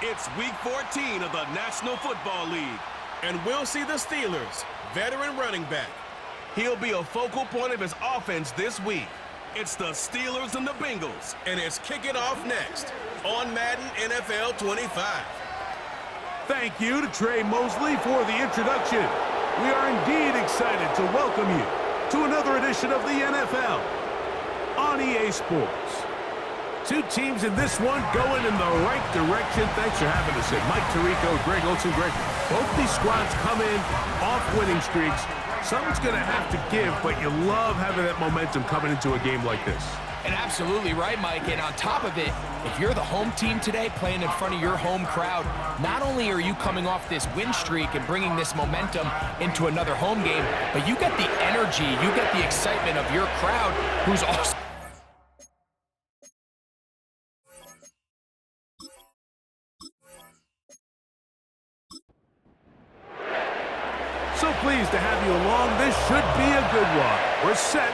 It's Week 14 of the National Football League, and we'll see the Steelers' veteran running back. He'll be a focal point of his offense this week. It's the Steelers and the Bengals, and it's kicking off next on Madden NFL 25. Thank you to Trey Mosley for the introduction. We are indeed excited to welcome you to another edition of the NFL on EA Sports. Two teams in this one going in the right direction. Thanks for having us in. Mike Tirico, Greg Olsen. Greg, both these squads come in off winning streaks. Something's going to have to give, but you love having that momentum coming into a game like this. And absolutely right, Mike. And on top of it, if you're the home team today playing in front of your home crowd, not only are you coming off this win streak and bringing this momentum into another home game, but you get the energy, you get the excitement of your crowd who's also... So pleased to have you along. This should be a good one. We're set,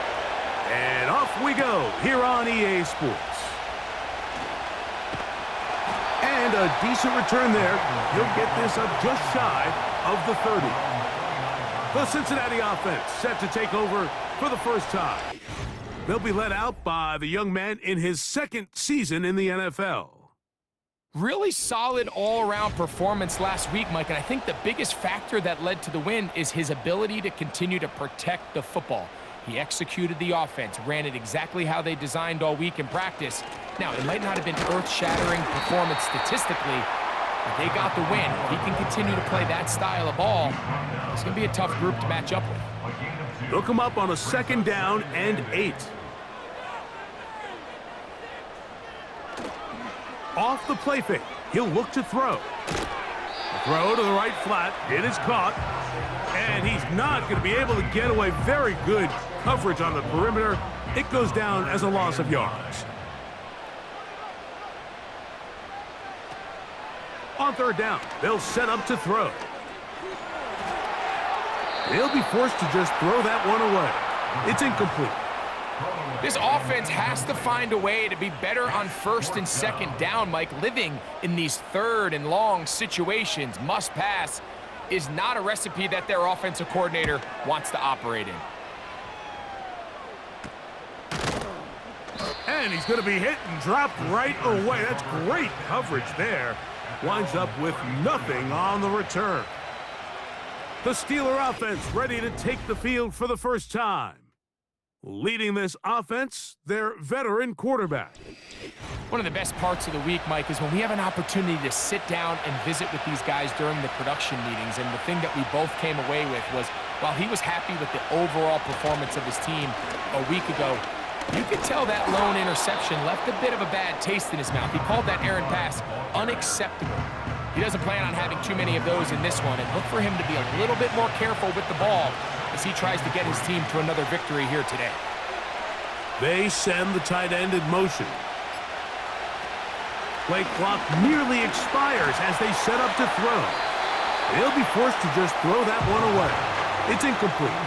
and off we go here on EA Sports. And a decent return there. He'll get this up just shy of the 30. The Cincinnati offense set to take over for the first time. They'll be led out by the young man in his second season in the NFL. Really solid all-around performance last week, Mike, and I think the biggest factor that led to the win is his ability to continue to protect the football. He executed the offense, ran it exactly how they designed all week in practice. Now, it might not have been earth-shattering performance statistically, but they got the win. If he can continue to play that style of ball, it's going to be a tough group to match up with. They'll come up on a 2nd down and 8. Off the play fake, he'll look to throw. The throw to the right flat, it is caught, and he's not going to be able to get away. Very good coverage on the perimeter. It goes down as a loss of yards. On 3rd down, they'll set up to throw. They'll be forced to just throw that one away. It's incomplete. This offense has to find a way to be better on 1st and 2nd down, Mike. Living in these 3rd and long situations, must pass, is not a recipe that their offensive coordinator wants to operate in. And he's going to be hit and dropped right away. That's great coverage there. Winds up with nothing on the return. The Steeler offense ready to take the field for the first time. Leading this offense, their veteran quarterback. One of the best parts of the week, Mike, is when we have an opportunity to sit down and visit with these guys during the production meetings. And the thing that we both came away with was, while he was happy with the overall performance of his team a week ago, you could tell that lone interception left a bit of a bad taste in his mouth. He called that errant pass unacceptable. He doesn't plan on having too many of those in this one, and look for him to be a little bit more careful with the ball as he tries to get his team to another victory here today. They send the tight end in motion. Play clock nearly expires as they set up to throw. They'll be forced to just throw that one away. It's incomplete.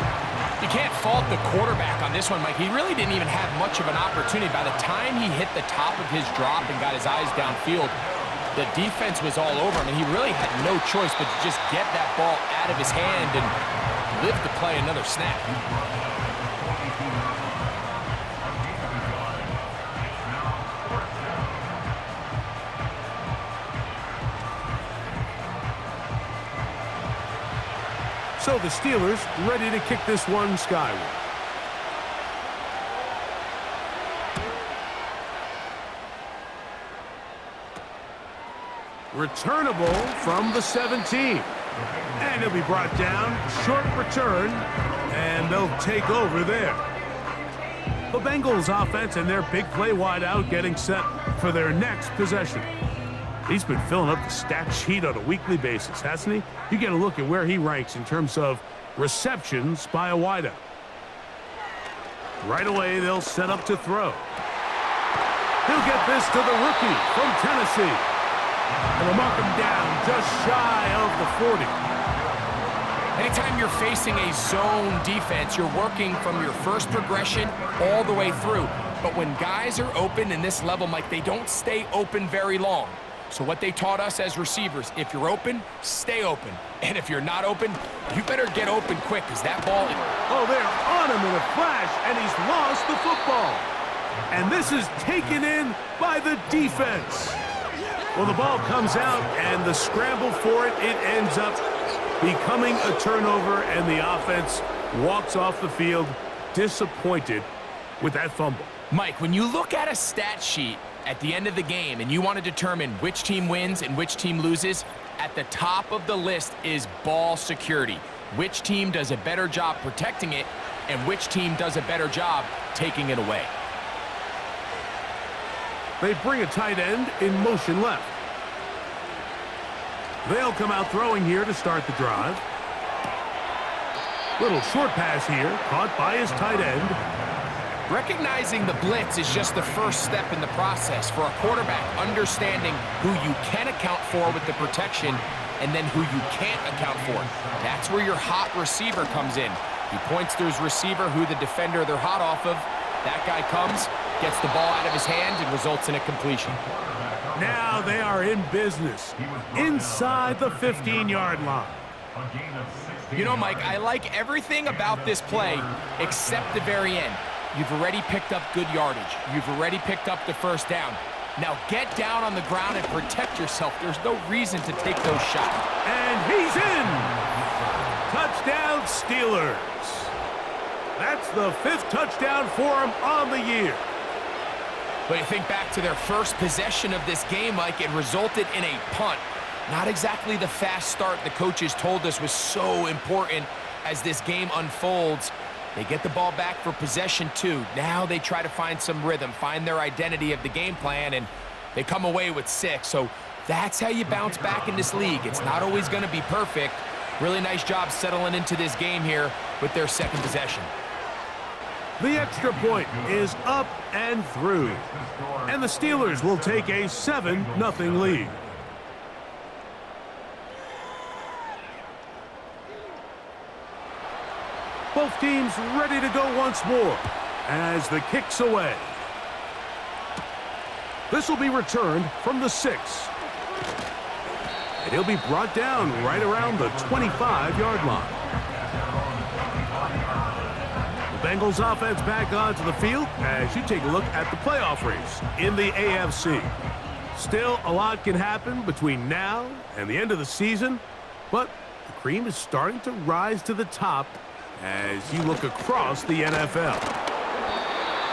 You can't fault the quarterback on this one, Mike. He really didn't even have much of an opportunity. By the time he hit the top of his drop and got his eyes downfield, the defense was all over him, and he really had no choice but to just get that ball out of his hand and live to play another snap. So the Steelers ready to kick this one skyward. Returnable from the 17. And he'll be brought down. Short return. And they'll take over there. The Bengals offense and their big play wideout getting set for their next possession. He's been filling up the stat sheet on a weekly basis, hasn't he? You get a look at where he ranks in terms of receptions by a wideout. Right away, they'll set up to throw. He'll get this to the rookie from Tennessee. And they'll mark him down just shy of the 40. Anytime you're facing a zone defense, you're working from your first progression all the way through. But when guys are open in this level, Mike, they don't stay open very long. So what they taught us as receivers, if you're open, stay open. And if you're not open, you better get open quick because that ball... Oh, they're on him in a flash, and he's lost the football. And this is taken in by the defense. Well, the ball comes out, and the scramble for it, it ends up becoming a turnover, and the offense walks off the field disappointed with that fumble. Mike, when you look at a stat sheet at the end of the game and you want to determine which team wins and which team loses, at the top of the list is ball security. Which team does a better job protecting it and which team does a better job taking it away. They bring a tight end in motion left. They'll come out throwing here to start the drive. Little short pass here, caught by his tight end. Recognizing the blitz is just the first step in the process for a quarterback, understanding who you can account for with the protection and then who you can't account for. That's where your hot receiver comes in. He points to his receiver, who the defender they're hot off of. That guy comes, gets the ball out of his hand, and results in a completion. Now they are in business, inside the 15-yard line. You know, Mike, I like everything about this play except the very end. You've already picked up good yardage. You've already picked up the first down. Now get down on the ground and protect yourself. There's no reason to take those shots. And he's in! Touchdown, Steelers. That's the 5th touchdown for him on the year. But you think back to their first possession of this game, Mike, it resulted in a punt. Not exactly the fast start the coaches told us was so important as this game unfolds. They get the ball back for possession 2. Now they try to find some rhythm, find their identity of the game plan, and they come away with 6. So that's how you bounce back in this league. It's not always going to be perfect. Really nice job settling into this game here with their second possession. The extra point is up and through. And the Steelers will take a 7-0 lead. Both teams ready to go once more as the kick's away. This will be returned from the 6. And he'll be brought down right around the 25-yard line. The Bengals offense back onto the field as you take a look at the playoff race in the AFC. Still, a lot can happen between now and the end of the season, but the cream is starting to rise to the top as you look across the NFL.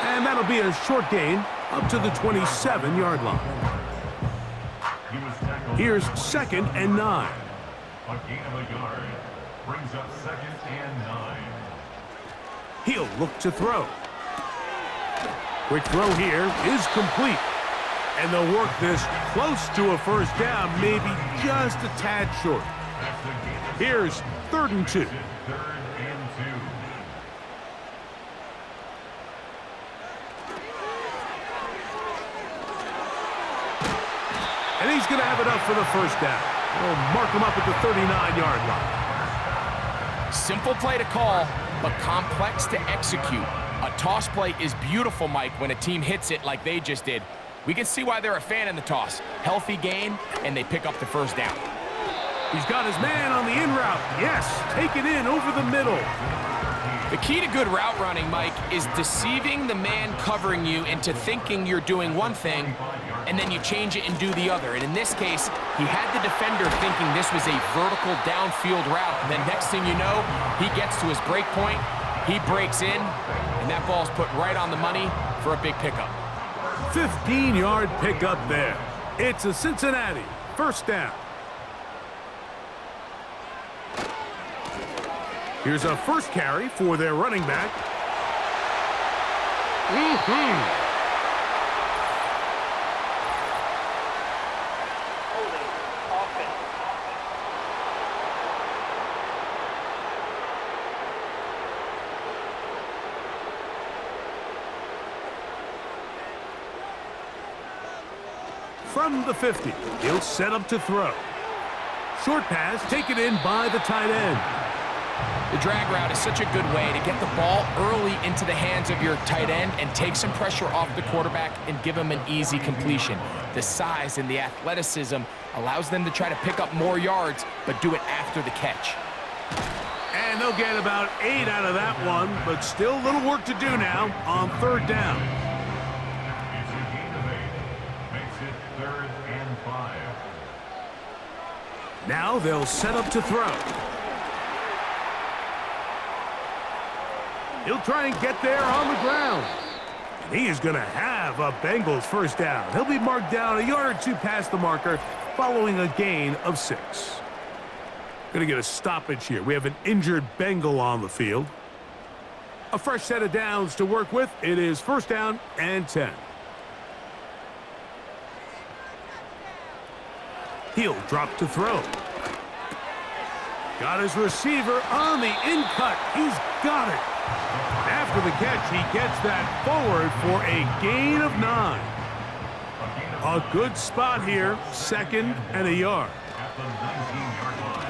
And that'll be a short gain up to the 27-yard line. Here's 2nd and 9. A gain of a yard brings up 2nd and 9. He'll look to throw. Quick throw here is complete. And they'll work this close to a first down, maybe just a tad short. Here's 3rd and 2. And he's going to have it up for the first down. We'll mark him up at the 39-yard line. Simple play to call, but complex to execute. A toss play is beautiful, Mike, when a team hits it like they just did. We can see why they're a fan in the toss. Healthy gain, and they pick up the first down. He's got his man on the in route. Yes, take it in over the middle. The key to good route running, Mike, is deceiving the man covering you into thinking you're doing one thing, and then you change it and do the other. And in this case, he had the defender thinking this was a vertical downfield route. And then next thing you know, he gets to his break point, he breaks in, and that ball's put right on the money for a big pickup. 15-yard pickup there. It's a Cincinnati first down. Here's a first carry for their running back. From the 50, he'll set up to throw. Short pass taken in by the tight end. The drag route is such a good way to get the ball early into the hands of your tight end and take some pressure off the quarterback and give him an easy completion. The size and the athleticism allows them to try to pick up more yards, but do it after the catch. And they'll get about 8 out of that one, but still a little work to do now on third down. It's a gain of 8. Makes it 3rd and 5. Now they'll set up to throw. He'll try and get there on the ground. He is going to have a Bengals first down. He'll be marked down a yard or two past the marker following a gain of 6. Going to get a stoppage here. We have an injured Bengal on the field. A fresh set of downs to work with. It is first down and 10. He'll drop to throw. Got his receiver on the in-cut. He's got it. After the catch, he gets that forward for a gain of 9. A good spot here, 2nd and a yard. At the 19-yard line.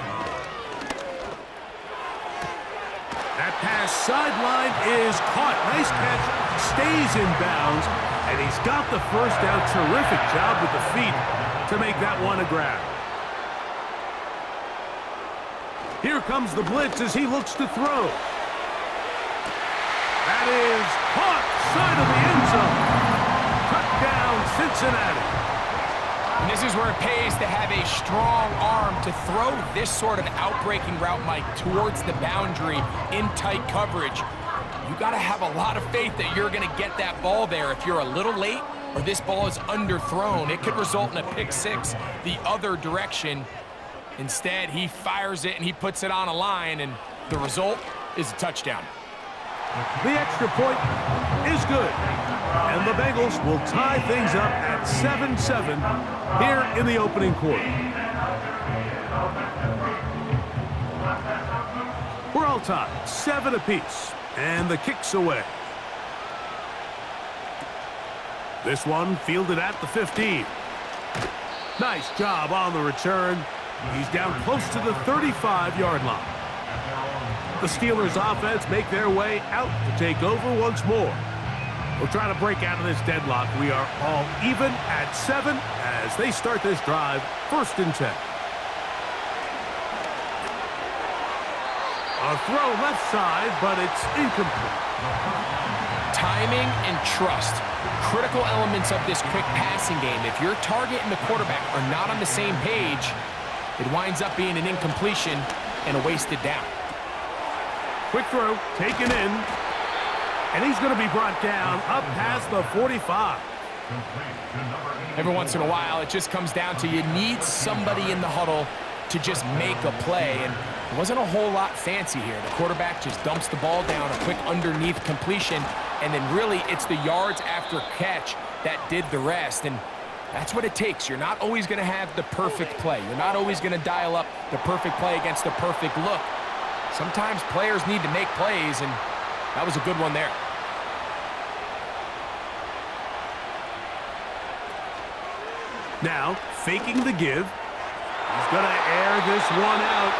That pass sideline is caught. Nice catch, stays in bounds, and he's got the first down. Terrific job with the feet to make that one a grab. Here comes the blitz as he looks to throw. That is caught, side of the end zone. Touchdown, Cincinnati. And this is where it pays to have a strong arm to throw this sort of outbreaking route, Mike, towards the boundary in tight coverage. You got to have a lot of faith that you're going to get that ball there. If you're a little late or this ball is underthrown, it could result in a pick 6 the other direction. Instead, he fires it and he puts it on a line, and the result is a touchdown. The extra point is good. And the Bengals will tie things up at 7-7 here in the opening quarter. We're all tied, 7 apiece, and the kick's away. This one fielded at the 15. Nice job on the return. He's down close to the 35-yard line. The Steelers offense make their way out to take over once more. We'll try to break out of this deadlock. We are all even at 7 as they start this drive, 1st and 10. A throw left side, but it's incomplete. Timing and trust, critical elements of this quick passing game. If your target and the quarterback are not on the same page, it winds up being an incompletion and a wasted down. Quick throw, taken in, and he's going to be brought down up past the 45. Every once in a while, it just comes down to you need somebody in the huddle to just make a play, and it wasn't a whole lot fancy here. The quarterback just dumps the ball down, a quick underneath completion, and then really it's the yards after catch that did the rest, and that's what it takes. You're not always going to have the perfect play. You're not always going to dial up the perfect play against the perfect look. Sometimes players need to make plays, and that was a good one there. Now, faking the give. He's going to air this one out.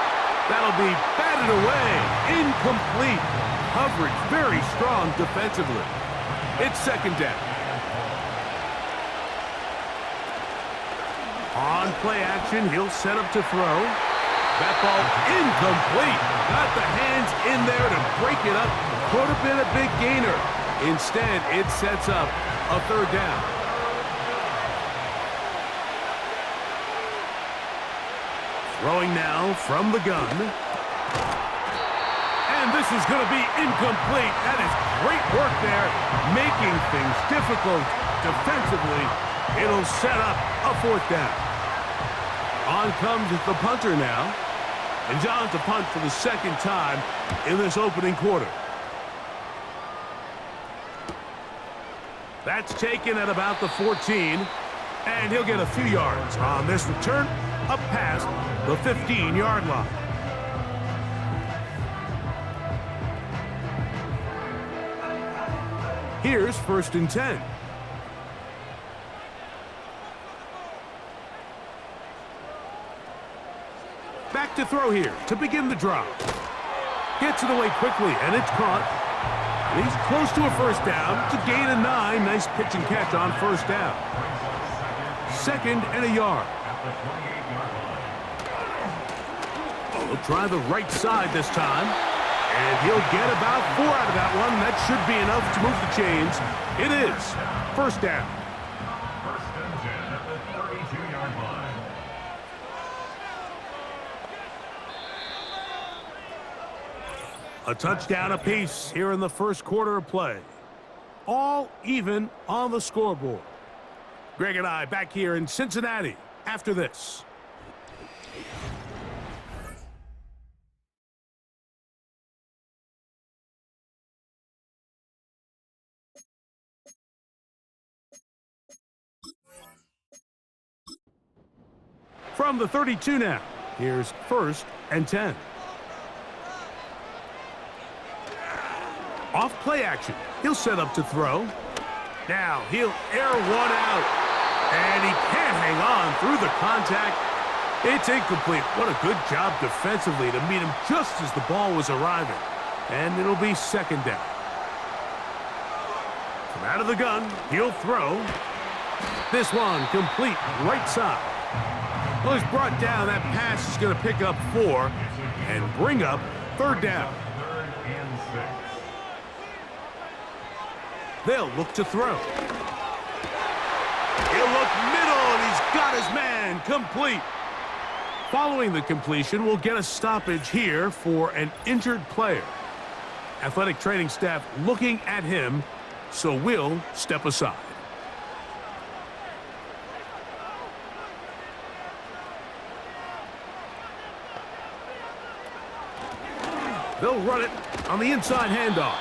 That'll be batted away. Incomplete. Coverage very strong defensively. It's 2nd down. On play action, he'll set up to throw. That ball incomplete. Got the hands in there to break it up. Could have been a big gainer. Instead, it sets up a 3rd down. Throwing now from the gun. And this is going to be incomplete. That is great work there, making things difficult defensively. It'll set up a 4th down. On comes the punter now. And John to punt for the 2nd time in this opening quarter. That's taken at about the 14. And he'll get a few yards on this return up past the 15-yard line. Here's 1st and 10. Back to throw here to begin the drive. Gets it away quickly, and it's caught. He's close to a first down. It's a gain of 9. Nice pitch and catch on first down. 2nd and a yard. He'll try the right side this time. And he'll get about 4 out of that one. That should be enough to move the chains. It is first down. First and 10 at the 32-yard line. A touchdown apiece here in the first quarter of play. All even on the scoreboard. Greg and I back here in Cincinnati after this. From the 32 now, here's 1st and 10. Off play action. He'll set up to throw. Now he'll air one out. And he can't hang on through the contact. It's incomplete. What a good job defensively to meet him just as the ball was arriving. And it'll be 2nd down. From out of the gun, he'll throw. This one complete right side. Well, he's brought down. That pass is going to pick up 4 and bring up 3rd down. 3rd and 6. They'll look to throw. He'll look middle, and he's got his man complete. Following the completion, we'll get a stoppage here for an injured player. Athletic training staff looking at him, so we'll step aside. They'll run it on the inside handoff.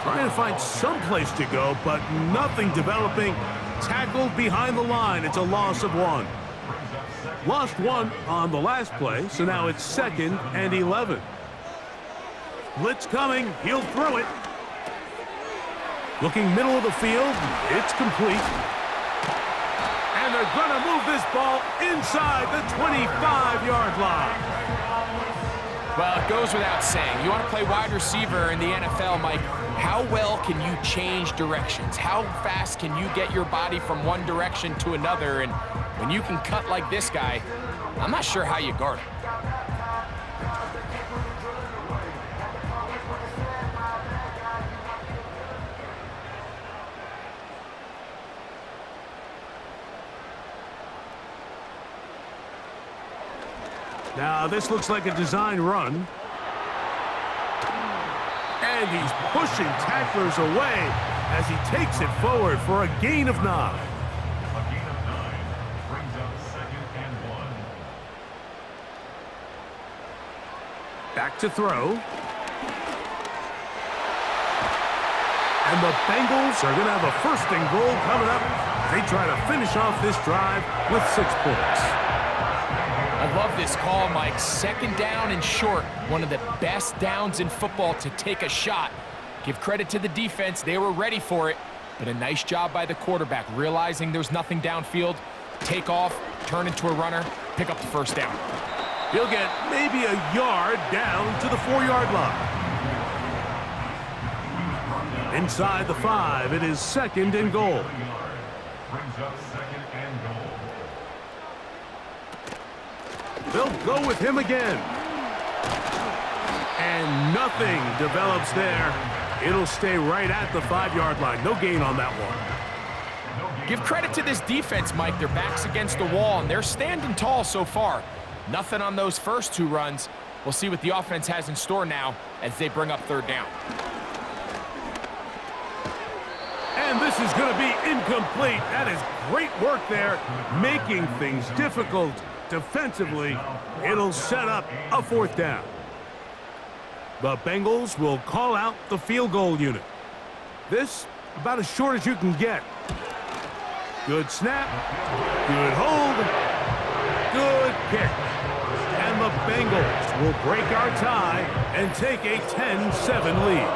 Trying to find some place to go, but nothing developing. Tackled behind the line. It's a loss of 1. Lost 1 on the last play, so now it's 2nd and 11. Blitz coming. He'll throw it. Looking middle of the field. It's complete. And they're going to move this ball inside the 25-yard line. Well, it goes without saying. You want to play wide receiver in the NFL, Mike, how well can you change directions? How fast can you get your body from one direction to another? And when you can cut like this guy, I'm not sure how you guard him. Now, this looks like a design run. And he's pushing tacklers away as he takes it forward for a gain of 9. A gain of 9 brings up 2nd and 1. Back to throw. And the Bengals are going to have a 1st and goal coming up. They try to finish off this drive with 6 points. I love this call, Mike. 2nd down and short. One of the best downs in football to take a shot. Give credit to the defense. They were ready for it. But a nice job by the quarterback, realizing there's nothing downfield. Take off, turn into a runner, pick up the 1st down. He'll get maybe a yard down to the 4-yard line. Inside the 5, it is 2nd and goal. Brings up 2nd and goal. They'll go with him again. And nothing develops there. It'll stay right at the 5-yard line. No gain on that one. Give credit to this defense, Mike. Their back's against the wall, and they're standing tall so far. Nothing on those first 2 runs. We'll see what the offense has in store now as they bring up 3rd down. And this is going to be incomplete. That is great work there, making things difficult defensively. It'll set up a 4th down. The Bengals will call out the field goal unit. This about as short as you can get. Good snap, good hold, good kick. And the Bengals will break our tie and take a 10-7 lead.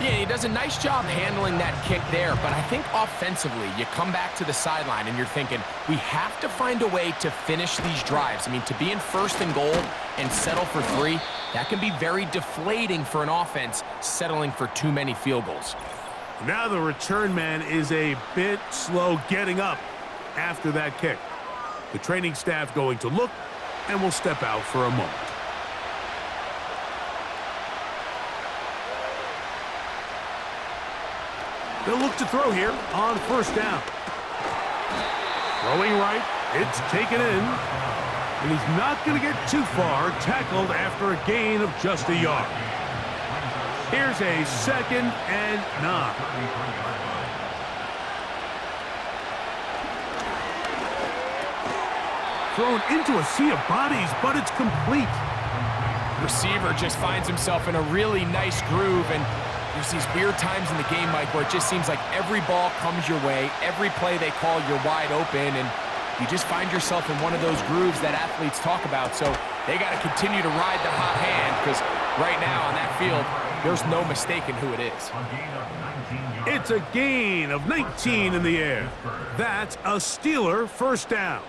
Yeah, he does a nice job handling that kick there, but I think offensively, you come back to the sideline and you're thinking, we have to find a way to finish these drives. I mean, to be in 1st and goal and settle for 3, that can be very deflating for an offense settling for too many field goals. Now the return man is a bit slow getting up after that kick. The training staff going to look and will step out for a moment. They'll look to throw here on 1st down. Throwing right, it's taken in. And he's not going to get too far, tackled after a gain of just a yard. Here's a 2nd and 9. Thrown into a sea of bodies, but it's complete. Receiver just finds himself in a really nice groove, and there's these weird times in the game, Mike, where it just seems like every ball comes your way, every play they call, you're wide open, and you just find yourself in one of those grooves that athletes talk about. So they got to continue to ride the hot hand, because right now on that field, there's no mistaking who it is. It's a gain of 19 in the air. That's a Steeler 1st down.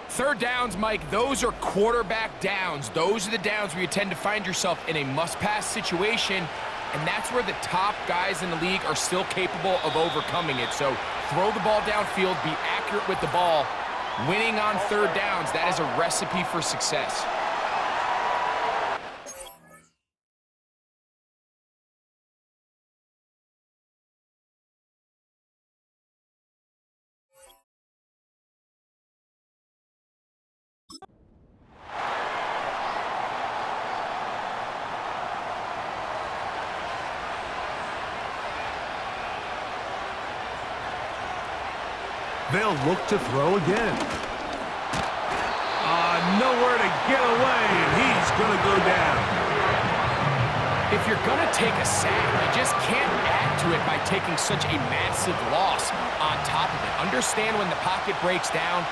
3rd downs, Mike, those are quarterback downs. Those are the downs where you tend to find yourself in a must-pass situation, and that's where the top guys in the league are still capable of overcoming it. So throw the ball downfield, be accurate with the ball. Winning on 3rd downs, that is a recipe for success. They'll look to throw again. Nowhere to get away, and he's going to go down. If you're going to take a sack, you just can't add to it by taking such a massive loss on top of it. Understand when the pocket breaks down,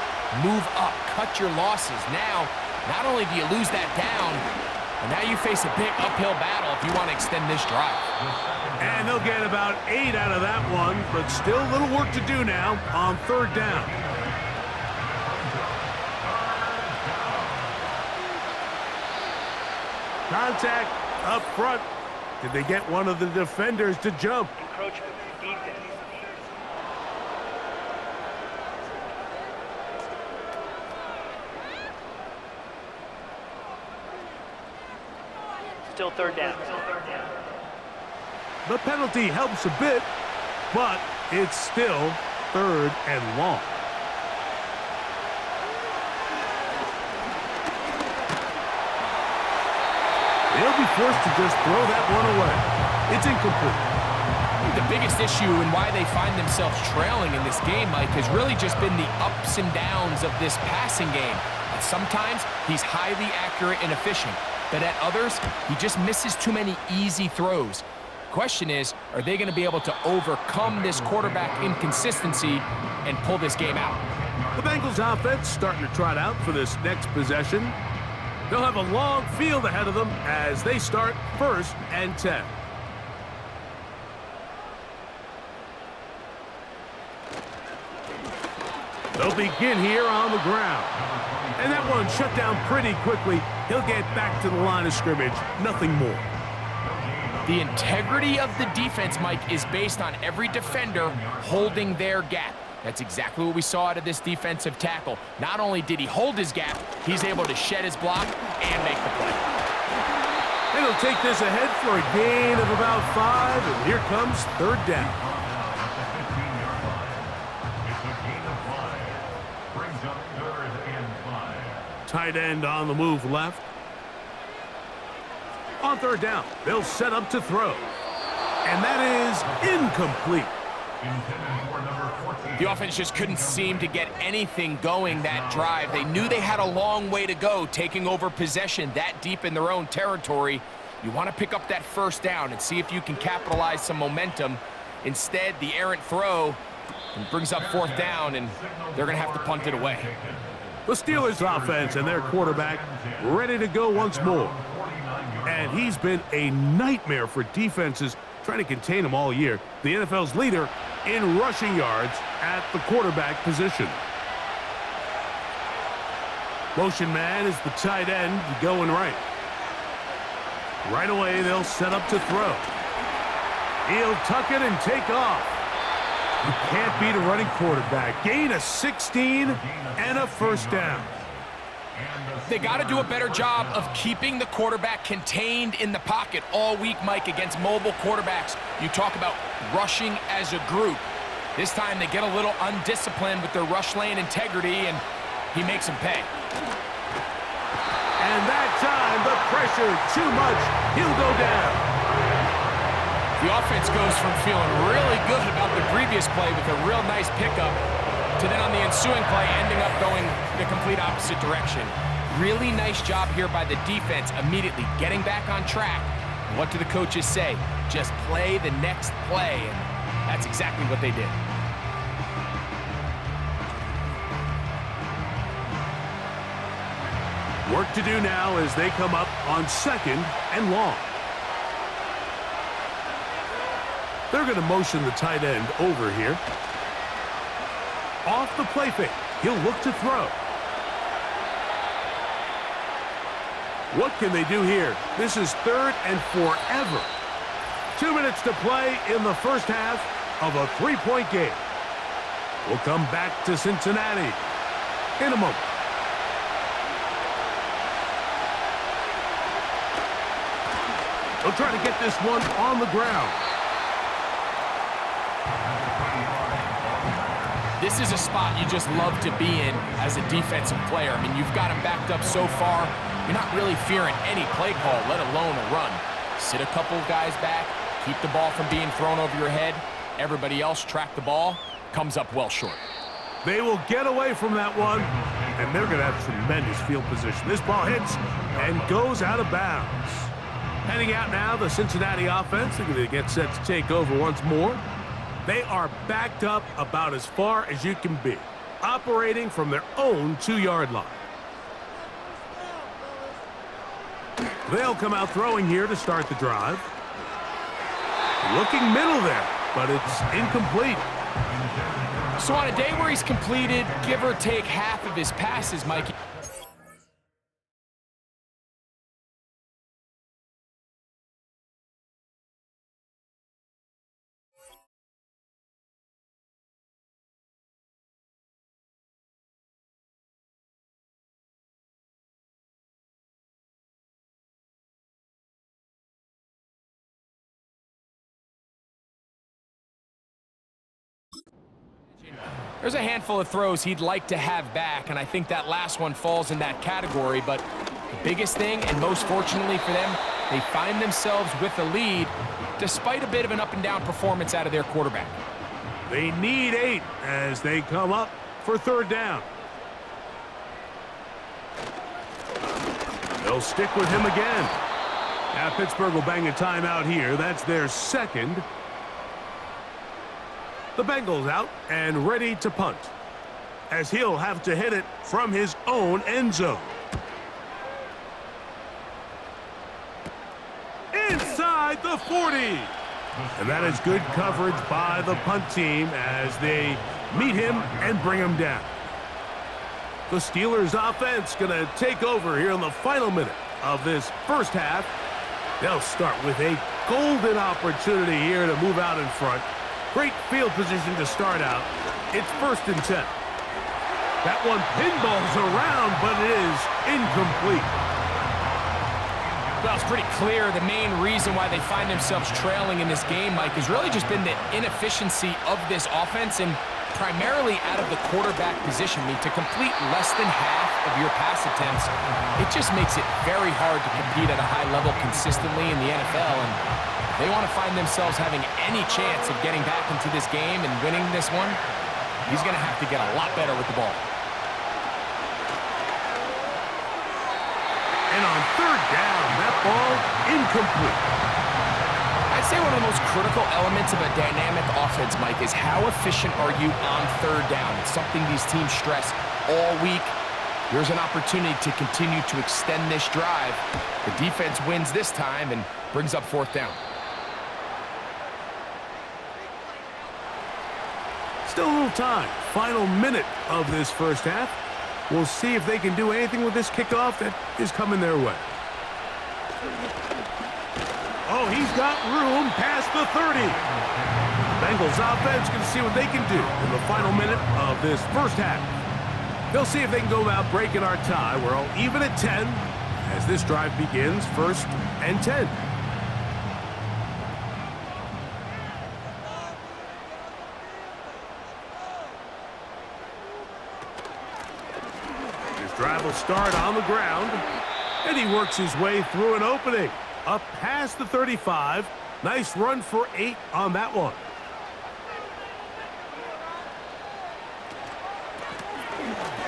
move up, cut your losses. Now, not only do you lose that down, but now you face a big uphill battle if you want to extend this drive. And they'll get about 8 out of that one, but still a little work to do now on 3rd down. Contact up front. Did they get one of the defenders to jump? Encroachment, defense. Still 3rd down. The penalty helps a bit, but it's still 3rd and long. They'll be forced to just throw that one away. It's incomplete. The biggest issue and why they find themselves trailing in this game, Mike, has really just been the ups and downs of this passing game. And sometimes he's highly accurate and efficient, but at others, he just misses too many easy throws. Question is, are they going to be able to overcome this quarterback inconsistency and pull this game out? The Bengals offense starting to trot out for this next possession. They'll have a long field ahead of them as they start 1st and 10. They'll begin here on the ground. And that one shut down pretty quickly. He'll get back to the line of scrimmage. Nothing more. The integrity of the defense, Mike, is based on every defender holding their gap. That's exactly what we saw out of this defensive tackle. Not only did he hold his gap, he's able to shed his block and make the play. And he'll take this ahead for a gain of about 5, and here comes 3rd down. It's a gain of 5. Brings up 3rd and 5. Tight end on the move left. On 3rd down, they'll set up to throw. And that is incomplete. The offense just couldn't seem to get anything going that drive. They knew they had a long way to go, taking over possession that deep in their own territory. You want to pick up that 1st down and see if you can capitalize some momentum. Instead, the errant throw brings up 4th down, and they're going to have to punt it away. The Steelers offense and their quarterback ready to go once more. And he's been a nightmare for defenses trying to contain him all year. The NFL's leader in rushing yards at the quarterback position. Motion man is the tight end going right. Right away, they'll set up to throw. He'll tuck it and take off. You can't beat a running quarterback. Gain of 16 and a first down. They got to do a better job of keeping the quarterback contained in the pocket all week, Mike, against mobile quarterbacks. You talk about rushing as a group. This time they get a little undisciplined with their rush lane integrity, and he makes them pay. And that time, the pressure, too much. He'll go down. The offense goes from feeling really good about the previous play with a real nice pickup to then on the ensuing play ending up going the complete opposite direction. Really nice job here by the defense immediately getting back on track. And what do the coaches say? Just play the next play, and that's exactly what they did. Work to do now as they come up on 2nd and long. They're going to motion the tight end over here. Off the play fake. He'll look to throw. What can they do here? This is 3rd and forever. 2 minutes to play in the first half of a 3-point game. We'll come back to Cincinnati in a moment. They'll try to get this one on the ground. This is a spot you just love to be in as a defensive player. I mean, you've got him backed up so far, you're not really fearing any play call, let alone a run. Sit a couple guys back, keep the ball from being thrown over your head. Everybody else track the ball, comes up well short. They will get away from that one, and they're going to have tremendous field position. This ball hits and goes out of bounds. Heading out now, the Cincinnati offense. They're going to get set to take over once more. They are backed up about as far as you can be, operating from their own 2-yard line. They'll come out throwing here to start the drive. Looking middle there, but it's incomplete. So on a day where he's completed, give or take half of his passes, Mikey. There's a handful of throws he'd like to have back, and I think that last one falls in that category. But the biggest thing, and most fortunately for them, they find themselves with a lead despite a bit of an up-and-down performance out of their quarterback. They need 8 as they come up for 3rd down. They'll stick with him again. Now Pittsburgh will bang a timeout here. That's their 2nd. The Bengals out and ready to punt, as he'll have to hit it from his own end zone. Inside the 40. And that is good coverage by the punt team as they meet him and bring him down. The Steelers offense going to take over here in the final minute of this first half. They'll start with a golden opportunity here to move out in front. Great field position to start out. It's 1st and 10. That one pinballs around, but it is incomplete. Well, it's pretty clear the main reason why they find themselves trailing in this game, Mike, has really just been the inefficiency of this offense and primarily out of the quarterback position. I mean, to complete less than half of your pass attempts, it just makes it very hard to compete at a high level consistently in the NFL. And they want to find themselves having any chance of getting back into this game and winning this one, he's going to have to get a lot better with the ball. And on 3rd down, that ball incomplete. I'd say one of the most critical elements of a dynamic offense, Mike, is how efficient are you on 3rd down. It's something these teams stress all week. Here's an opportunity to continue to extend this drive. The defense wins this time and brings up 4th down. Still a little time. Final minute of this first half. We'll see if they can do anything with this kickoff that is coming their way. Oh, he's got room past the 30. The Bengals offense can see what they can do in the final minute of this first half. They'll see if they can go about breaking our tie. We're all even at 10 as this drive begins, 1st and 10. This drive will start on the ground, and he works his way through an opening. Up past the 35. Nice run for 8 on that one.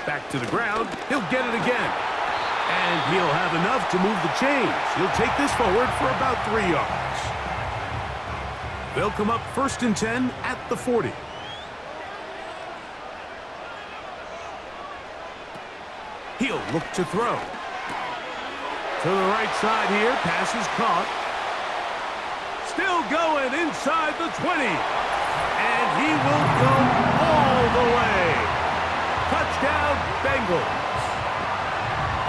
Back to the ground. He'll get it again. And he'll have enough to move the chains. He'll take this forward for about 3 yards. They'll come up 1st and 10 at the 40. He'll look to throw. To the right side here. Pass is caught. Still going inside the 20. And he will go all the way. Touchdown, Bengals.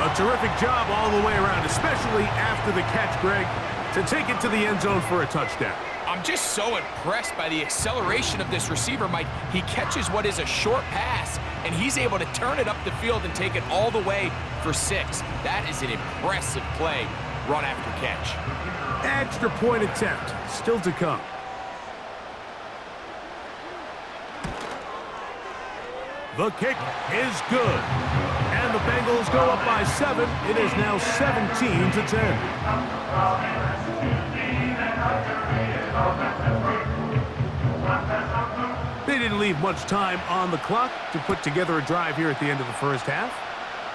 A terrific job all the way around, especially after the catch, Greg, to take it to the end zone for a touchdown. I'm just so impressed by the acceleration of this receiver, Mike. He catches what is a short pass, and he's able to turn it up the field and take it all the way for 6. That is an impressive play, run after catch. Extra point attempt, still to come. The kick is good. And the Bengals go up by 7. It is now 17 to 10. They didn't leave much time on the clock to put together a drive here at the end of the first half.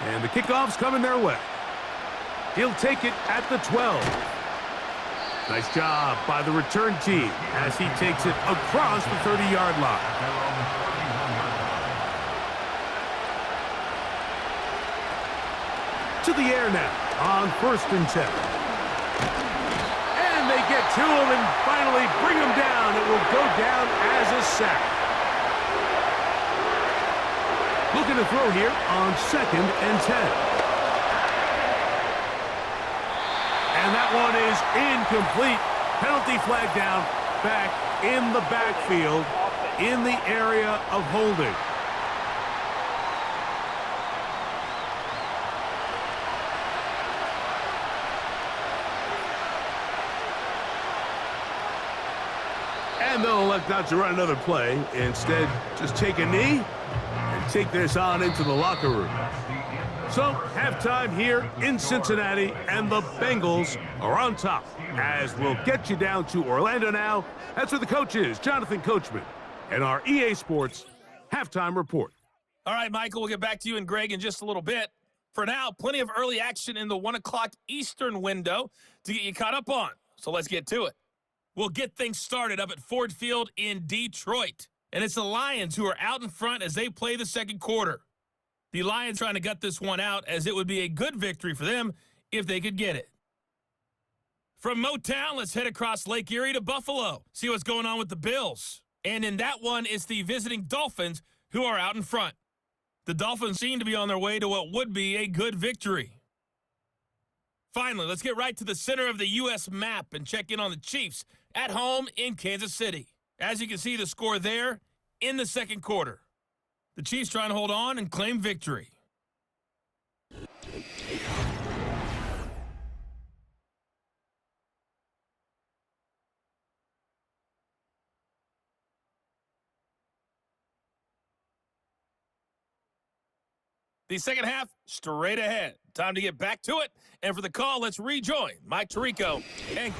And the kickoff's coming their way. He'll take it at the 12. Nice job by the return team as he takes it across the 30-yard line. To the air now on 1st and 10. And they get to him and finally bring him down. It will go down as a sack. Looking to throw here on 2nd and 10. And that one is incomplete. Penalty flag down, back in the backfield, in the area of holding. And they'll elect not to run another play. Instead, just take a knee and take this on into the locker room. So, halftime here in Cincinnati, and the Bengals are on top. As we'll get you down to Orlando now. That's where the coach is, Jonathan Coachman, and our EA Sports halftime report. All right, Michael, we'll get back to you and Greg in just a little bit. For now, plenty of early action in the 1 o'clock Eastern window to get you caught up on. So let's get to it. We'll get things started up at Ford Field in Detroit. And it's the Lions who are out in front as they play the second quarter. The Lions trying to gut this one out as it would be a good victory for them if they could get it. From Motown, let's head across Lake Erie to Buffalo. See what's going on with the Bills. And in that one, it's the visiting Dolphins who are out in front. The Dolphins seem to be on their way to what would be a good victory. Finally, let's get right to the center of the U.S. map and check in on the Chiefs at home in Kansas City. As you can see, the score there in the second quarter. The Chiefs trying to hold on and claim victory. The second half, straight ahead. Time to get back to it. And for the call, let's rejoin Mike Tirico and